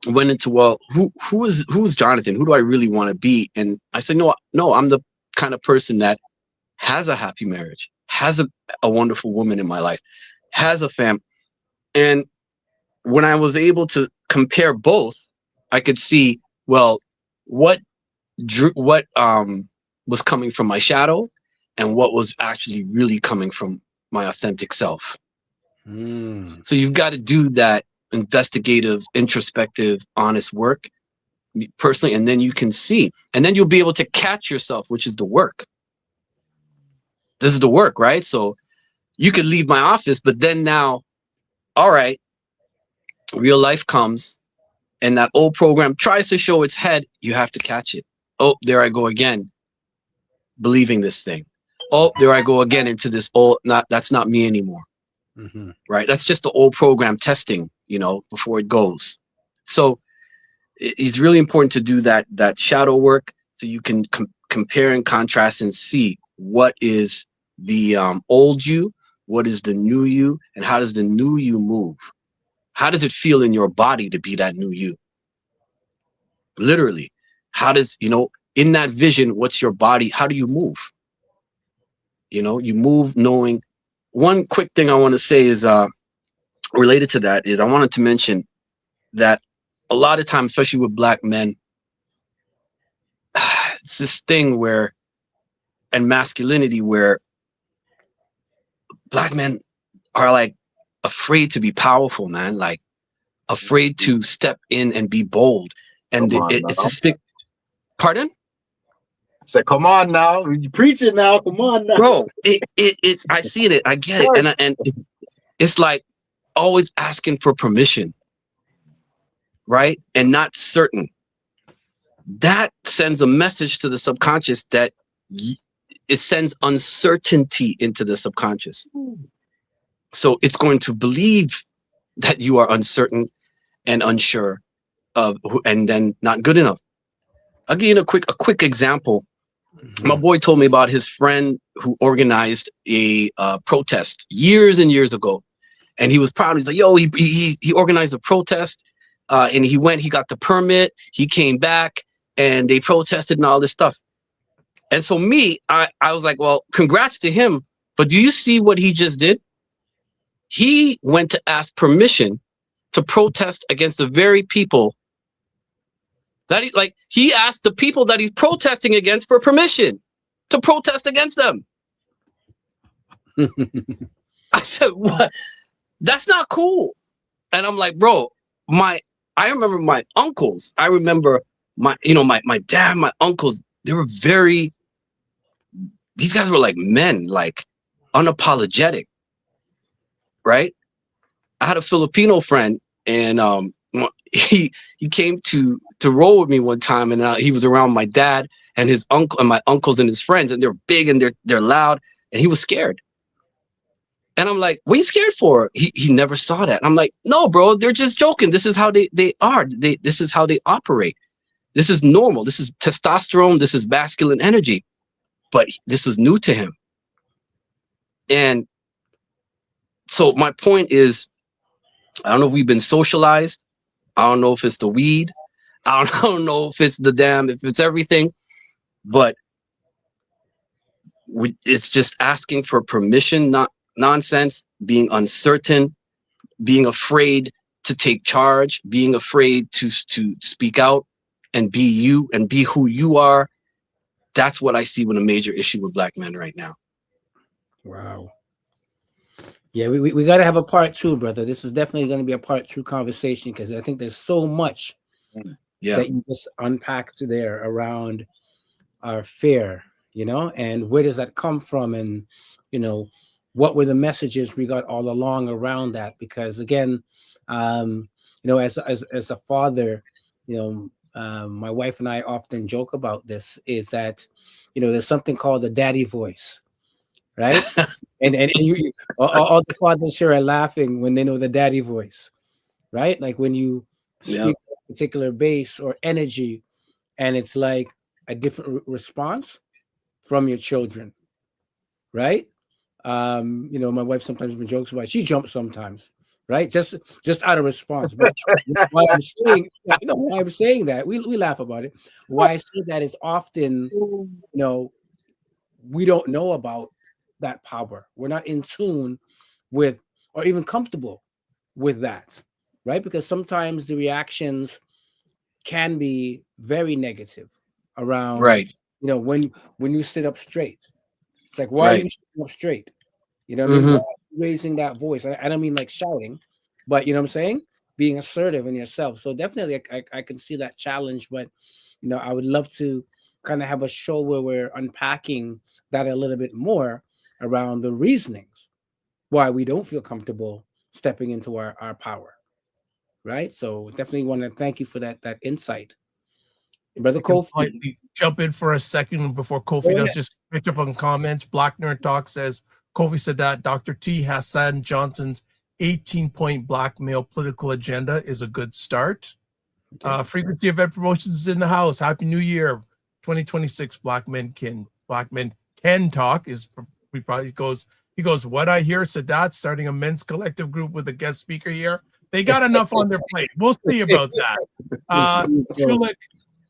went into, well, who's Jonathan? Who do I really want to be? And I said, no, I'm the kind of person that has a happy marriage, has a wonderful woman in my life, has a family. And when I was able to compare both, I could see well, what was coming from my shadow, and what was actually really coming from my authentic self. So you've got to do that investigative, introspective, honest work personally, and then you can see, and then you'll be able to catch yourself, which is the work. This is the work, right? So you could leave my office, but then now, all right, real life comes, and that old program tries to show its head. You have to catch it. Oh, there I go again, believing this thing. Oh, there I go again into this old, that's not me anymore. Right? That's just the old program testing, you know, before it goes. So it's really important to do that shadow work, so you can compare and contrast and see what is the old you, what is the new you, and how does the new you move? How does it feel in your body to be that new you? Literally, how does, you know, in that vision, what's your body? How do you move? You know, you move knowing. One quick thing I want to say is related to that is I wanted to mention that a lot of times, especially with Black men, it's this thing where, and masculinity, where Black men are like afraid to be powerful, man, like afraid to step in and be bold. And it's a stick. Pardon? Say, come on now, you preaching now. Come on now, bro. It's I see it, I get it, and it's like always asking for permission, right? And not certain. That sends a message to the subconscious that it sends uncertainty into the subconscious. So it's going to believe that you are uncertain and unsure of, and then not good enough. I'll give you a quick example. My boy told me about his friend who organized a protest years and years ago, and he was proud. He's like, "Yo, he organized a protest, and he got the permit. He came back, and they protested and all this stuff." And so I was like, "Well, congrats to him." But do you see what he just did? He went to ask permission to protest against the very people that he asked the people that he's protesting against for permission to protest against them. I said, what? That's not cool. And I'm like, bro, I remember my uncles. I remember my dad, my uncles, they were these guys were like men, like unapologetic. Right? I had a Filipino friend, and he came to roll with me one time, and he was around my dad and his uncle and my uncles and his friends, and they're big and they're loud, and he was scared. And I'm like, "What are you scared for?" He never saw that. I'm like, "No, bro, they're just joking. This is how they are. This is how they operate. This is normal. This is testosterone. This is masculine energy." But this was new to him. And so my point is, I don't know if we've been socialized. I don't know if it's the weed. I don't know if it's if it's everything, but it's just asking for permission, not nonsense, being uncertain, being afraid to take charge, being afraid to speak out and be you and be who you are. That's what I see with a major issue with Black men right now. Wow. Yeah, we got to have a part 2, brother. This is definitely going to be a part 2 conversation, because I think there's so much that you just unpacked there around our fear, and where does that come from? And, what were the messages we got all along around that? Because again, as a father, my wife and I often joke about this, is that, there's something called the daddy voice. Right. and you all the fathers here are laughing when they know the daddy voice, right? Like when you speak a particular bass or energy, and it's like a different response from your children, right? My wife sometimes jokes about it. She jumps sometimes, right? Just out of response. But why I'm saying that, we laugh about it. Why I say that is often, we don't know about that power. We're not in tune with, or even comfortable with that, right? Because sometimes the reactions can be very negative around, Right. you know, when you sit up straight. It's like, why are Right. you sitting up straight? You know what I mean? Mhm. Why are you raising that voice? I don't mean like shouting, but you know what I'm saying? Being assertive in yourself. So definitely I can see that challenge, but you know, I would love to kind of have a show where we're unpacking that a little bit more around the reasonings why we don't feel comfortable stepping into our power. Right. So definitely want to thank you for that insight. Brother I can Kofi. politely jump in for a second before Kofi Go does. ahead. Just pick up on comments. Black Nerd Talk says Kofi said that Dr. T. Hassan Johnson's 18-point blackmail political agenda is a good start. Okay. Frequency event promotions is in the house. Happy New Year, 2026. Black Men Can Talk is. We probably goes. He goes. What I hear, Sadat starting a men's collective group with a guest speaker here. They got enough on their plate. We'll see about that. Chulik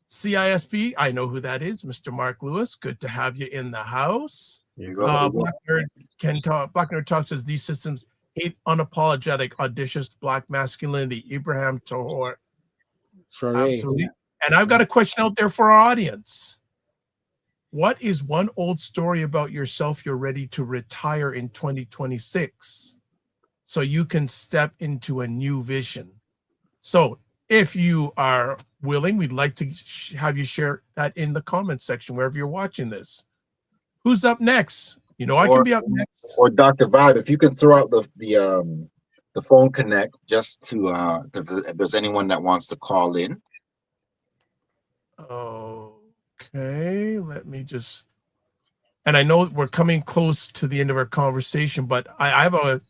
CISP, I know who that is, Mr. Mark Lewis. Good to have you in the house. There you go. Black Nerd Can Talk. Black Nerd Talk says these systems hate unapologetic, audacious black masculinity. Ibrahim Tohor. Sorry. Absolutely. And I've got a question out there for our audience. What is one old story about yourself you're ready to retire in 2026 so you can step into a new vision? So if you are willing, we'd like to have you share that in the comments section wherever you're watching this. Who's up next? You know, I can be up next. Or Dr. Vibe, if you could throw out the phone connect just to if there's anyone that wants to call in. Okay, let me just. And I know we're coming close to the end of our conversation, but I have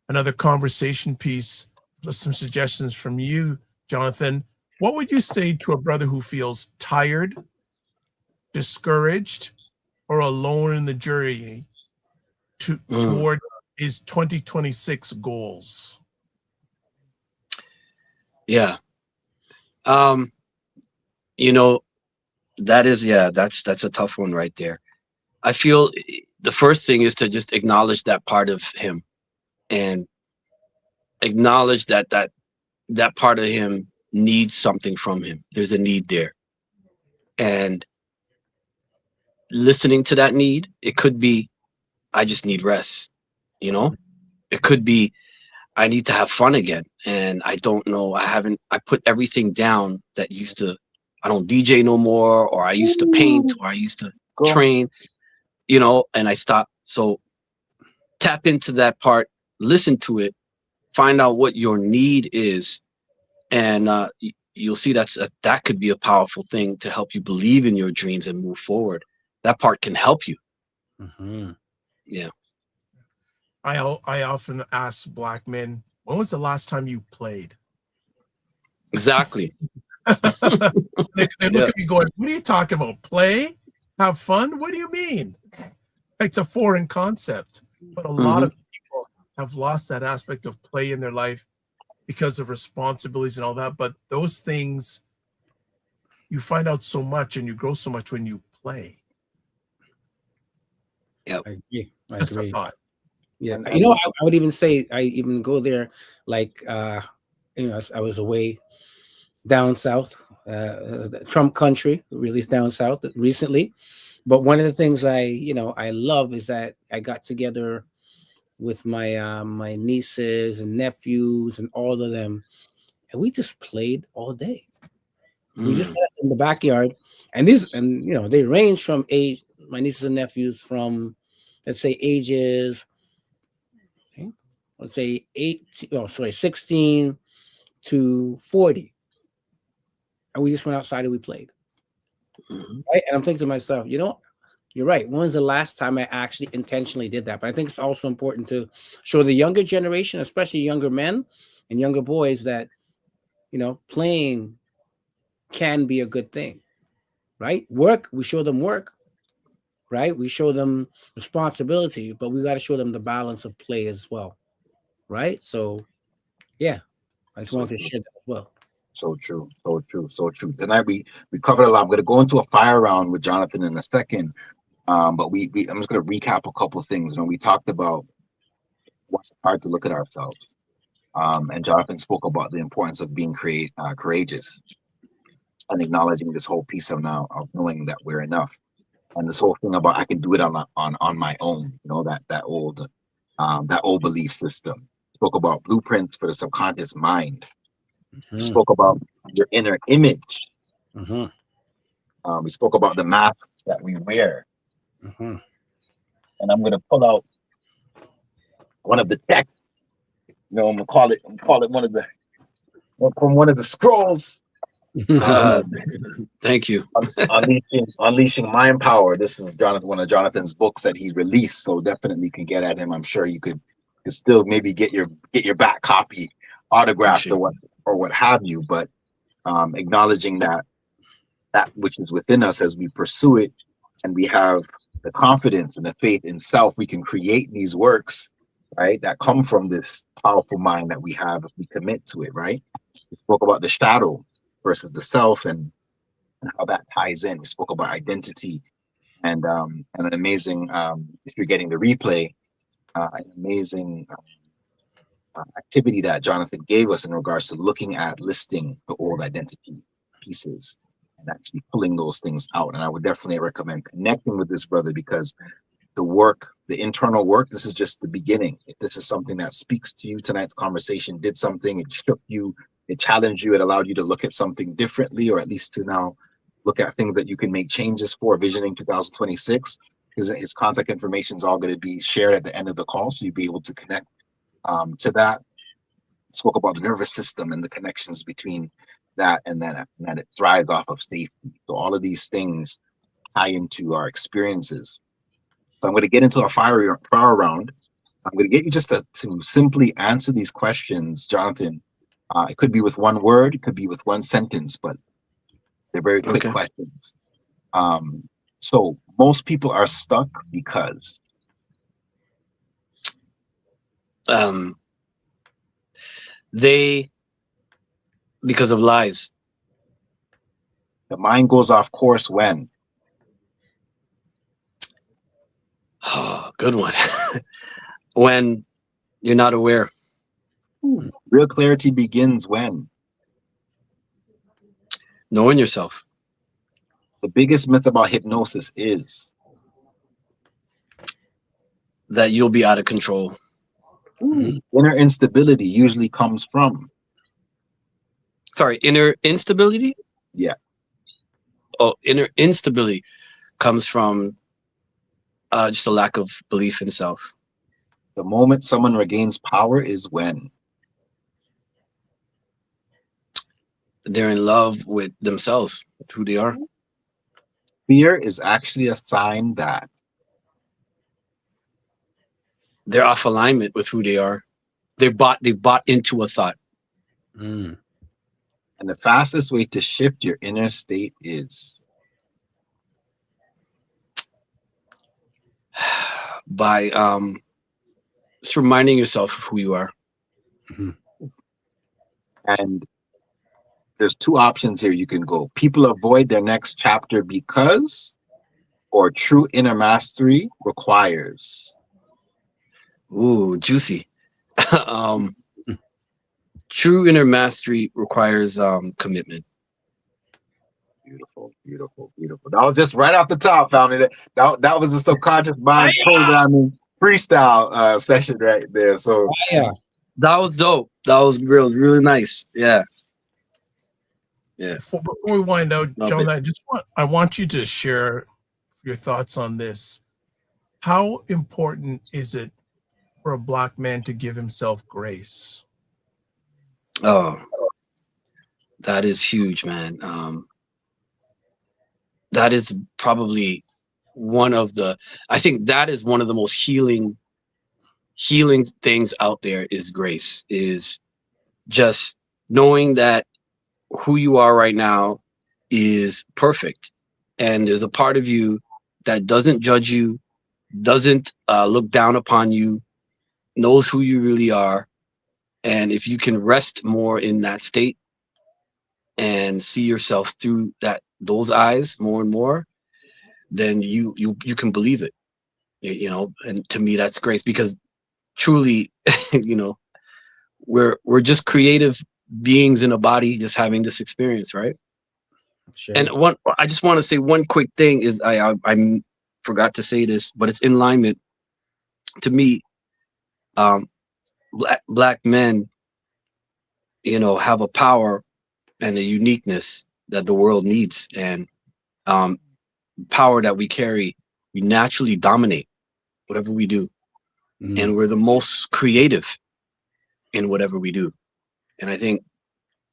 another conversation piece, some suggestions from you, Jonathan. What would you say to a brother who feels tired, discouraged, or alone in the journey toward his 2026 goals? Yeah. You know, that's a tough one right there. I feel the first thing is to just acknowledge that part of him and acknowledge that part of him needs something from him. There's a need there. And listening to that need, it could be, I just need rest, you know? It could be, I need to have fun again. And I don't know, I put everything down that used to, I don't DJ no more, or I used to paint, or I used to train, you know, and I stopped. So tap into that part, listen to it, find out what your need is. And you'll see that could be a powerful thing to help you believe in your dreams and move forward. That part can help you. Mm-hmm. Yeah. I often ask black men, when was the last time you played? Exactly. they look at me going, what are you talking about? Play? Have fun? What do you mean? It's a foreign concept. But a lot of people have lost that aspect of play in their life because of responsibilities and all that. But those things, you find out so much and you grow so much when you play. Yep. I agree. Just a thought. Yeah, you know, I would even say I even go there like you know, I was away down south, Trump country, really down south recently. But one of the things I love is that I got together with my my nieces and nephews and all of them, and we just played all day. We just met in the backyard, and you know, they range from age. My nieces and nephews from, let's say, ages. Let's say 16 to 40. And we just went outside and we played. Right? And I'm thinking to myself, you know, you're right. When was the last time I actually intentionally did that? But I think it's also important to show the younger generation, especially younger men and younger boys, that, you know, playing can be a good thing. Right? Work, we show them work. Right? We show them responsibility, but we got to show them the balance of play as well. Right? So, yeah. I just wanted to share that as well. So true. Tonight we covered a lot. I'm going to go into a fire round with Jonathan in a second, but I'm just going to recap a couple of things. You know, we talked about what's hard to look at ourselves, and Jonathan spoke about the importance of being courageous. and acknowledging this whole piece of now of knowing that we're enough, and this whole thing about I can do it on my own. You know, that old belief system. Spoke about blueprints for the subconscious mind. Spoke about your inner image. We spoke about the masks that we wear. And I'm going to pull out one of the texts. You know, I'm gonna call it one of the scrolls. Thank you. Unleashing Mind Power. This is one of Jonathan's books that he released, so definitely can get at him. I'm sure you could still maybe get your back copy autographed or what have you. But acknowledging that which is within us as we pursue it, and we have the confidence and the faith in self, we can create these works, right, that come from this powerful mind that we have if we commit to it, right? We spoke about the shadow versus the self and how that ties in. We spoke about identity and an amazing, if you're getting the replay, an amazing activity that Jonathan gave us in regards to looking at listing the old identity pieces and actually pulling those things out. And I would definitely recommend connecting with this brother, because the work, the internal work, this is just the beginning. If this is something that speaks to you, tonight's conversation did something, it shook you, it challenged you, it allowed you to look at something differently, or at least to now look at things that you can make changes for, visioning 2026. His contact information is all going to be shared at the end of the call, so you'll be able to connect to that. Spoke about the nervous system and the connections between that and that it thrives off of safety. So all of these things tie into our experiences. So I'm going to get into a fire round. I'm going to get you just to simply answer these questions, Jonathan. It could be with one word, it could be with one sentence, but they're very quick questions. So most people are stuck because because of lies. The mind goes off course when? Oh, good one. When you're not aware. Real clarity begins when? Knowing yourself. The biggest myth about hypnosis is? That you'll be out of control. Inner instability usually comes from? Sorry, inner instability? Yeah. Oh, inner instability comes from just a lack of belief in self. The moment someone regains power is when? They're in love with themselves, with who they are. Fear is actually a sign that? They're off alignment with who they are. They bought into a thought. And the fastest way to shift your inner state is? By just reminding yourself of who you are. And there's two options here you can go. People avoid their next chapter because, or true inner mastery requires? Ooh, juicy. True inner mastery requires commitment. Beautiful, beautiful, beautiful. That was just right off the top, family. That was a subconscious mind programming freestyle session right there. So Yeah, that was dope. That was really nice. Yeah. Yeah. Before we wind out, Love John, it. I want you to share your thoughts on this. How important is it for a Black man to give himself grace? Oh, that is huge, man. That is probably I think that is one of the most healing things out there is grace, is just knowing that who you are right now is perfect. And there's a part of you that doesn't judge you, doesn't look down upon you, knows who you really are. And if you can rest more in that state and see yourself through those eyes more and more, then you can believe it, you know. And to me, that's grace, because truly, you know, we're just creative beings in a body, just having this experience, right? Sure. And I just want to say one quick thing is I forgot to say this, but it's in alignment to me. Black men, have a power and a uniqueness that the world needs, and power that we carry. We naturally dominate whatever we do, and we're the most creative in whatever we do. And I think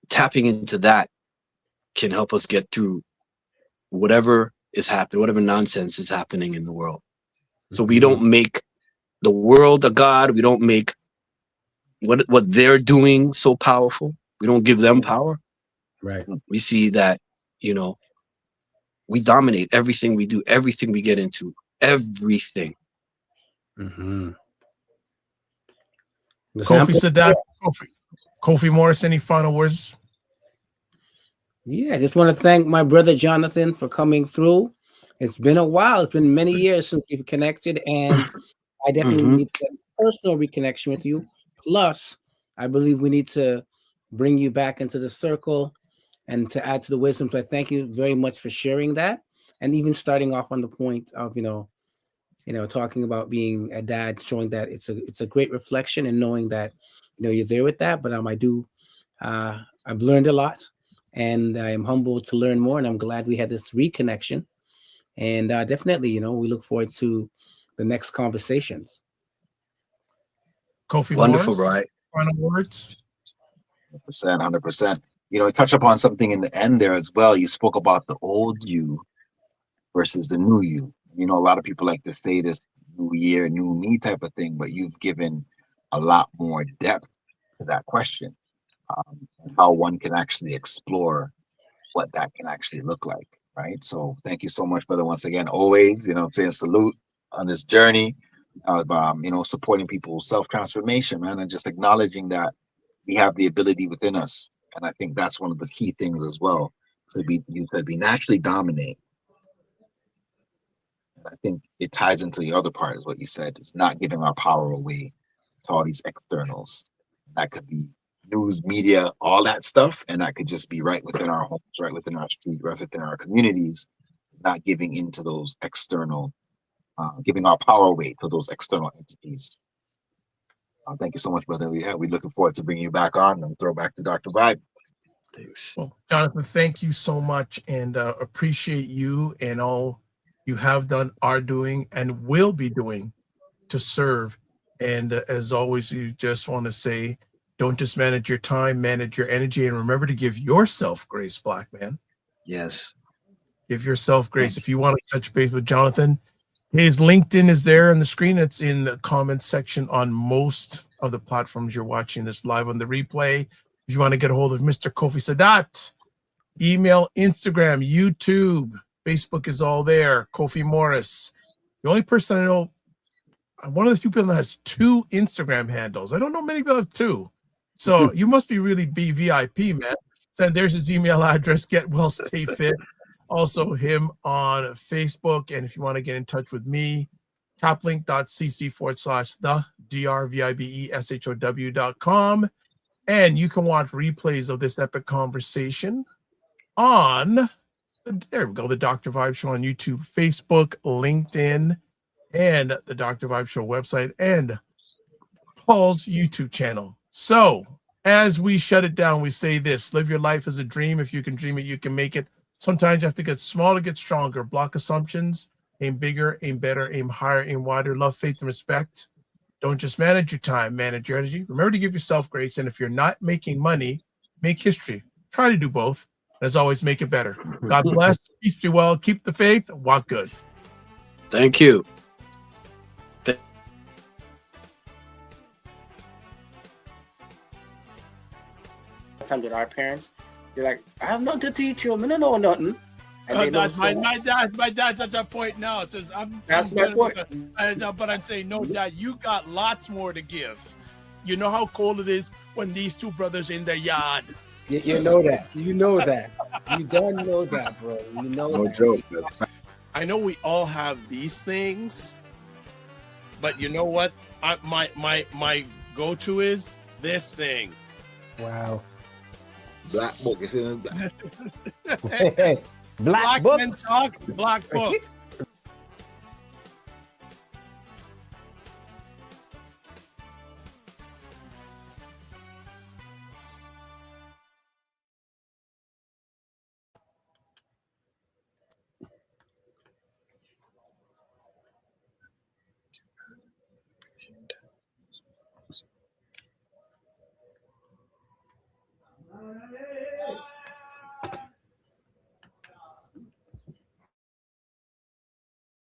tapping into that can help us get through whatever is happening, whatever nonsense is happening in the world. So we don't make the world a god. We don't make what they're doing so powerful. We don't give them power. Right. We see that, we dominate everything we do, everything we get into, everything. Kofi said that. Kofi Morris, any final words? Yeah, I just want to thank my brother Jonathan for coming through. It's been a while. It's been many years since we've connected, and I definitely need to get a personal reconnection with you. Plus, I believe we need to bring you back into the circle and to add to the wisdom. So I thank you very much for sharing that, and even starting off on the point of talking about being a dad, showing that it's a great reflection and knowing that you're there with that. But I've learned a lot, and I am humbled to learn more, and I'm glad we had this reconnection. And definitely, we look forward to the next conversations. Kofi Wonderful, Morris, right? final words. 100%. You touch upon something in the end there as well. You spoke about the old you versus the new you. A lot of people like to say this new year, new me type of thing, but you've given a lot more depth to that question, and how one can actually explore what that can actually look like, right? So thank you so much, brother, once again. Always, I'm saying salute on this journey of, supporting people's self-transformation, man, and just acknowledging that we have the ability within us. And I think that's one of the key things as well, to be naturally dominate. And I think it ties into the other part, is what you said. It's not giving our power away to all these externals. That could be news, media, all that stuff, and that could just be right within our homes, right within our street, right within our communities. Not giving into those external, giving our power away to those external entities. Thank you so much, brother. We're looking forward to bringing you back on and throw back to Dr. Vibe. Thanks. Well, Jonathan, thank you so much, and appreciate you and all you have done, are doing, and will be doing to serve. And as always, you just want to say, don't just manage your time, manage your energy, and remember to give yourself grace, Black man. Yes. Give yourself grace. If you want to touch base with Jonathan, his LinkedIn is there on the screen. It's in the comments section on most of the platforms you're watching this live on the replay. If you want to get a hold of Mr. Kofi Sadat, email, Instagram, YouTube, Facebook is all there. Kofi Morris. The only person I know, I'm one of the few people that has 2 Instagram handles. I don't know many people have 2. So you must be really VIP, man. So there's his email address, get well, stay fit. Also him on Facebook. And if you want to get in touch with me, taplink.cc/the drvibeshow.com. And you can watch replays of this epic conversation on, there we go, the Dr. Vibe Show on YouTube, Facebook, LinkedIn, and the Dr. Vibe Show website, and Paul's YouTube channel. So as we shut it down, we say this: live your life as a dream. If you can dream it, you can make it. Sometimes you have to get small to get stronger. Block assumptions, aim bigger, aim better, aim higher, aim wider. Love, faith, and respect. Don't just manage your time, manage your energy. Remember to give yourself grace. And if you're not making money, make history. Try to do both. As always, make it better. God bless. Peace be well. Keep the faith. Walk good. Thank you. Time that our parents, they're like, I have nothing to teach you. I don't know nothing. And My dad's at that point now. It says, That's my point. But I'm saying, no, Dad, you got lots more to give. You know how cold it is when these 2 brothers in their yard. You know that. You know that. You don't know that, bro. You know No that. joke. I know we all have these things, but you know what? My go-to is this thing. Wow. Black book. You see them? Black book. Men Talk, Black Book.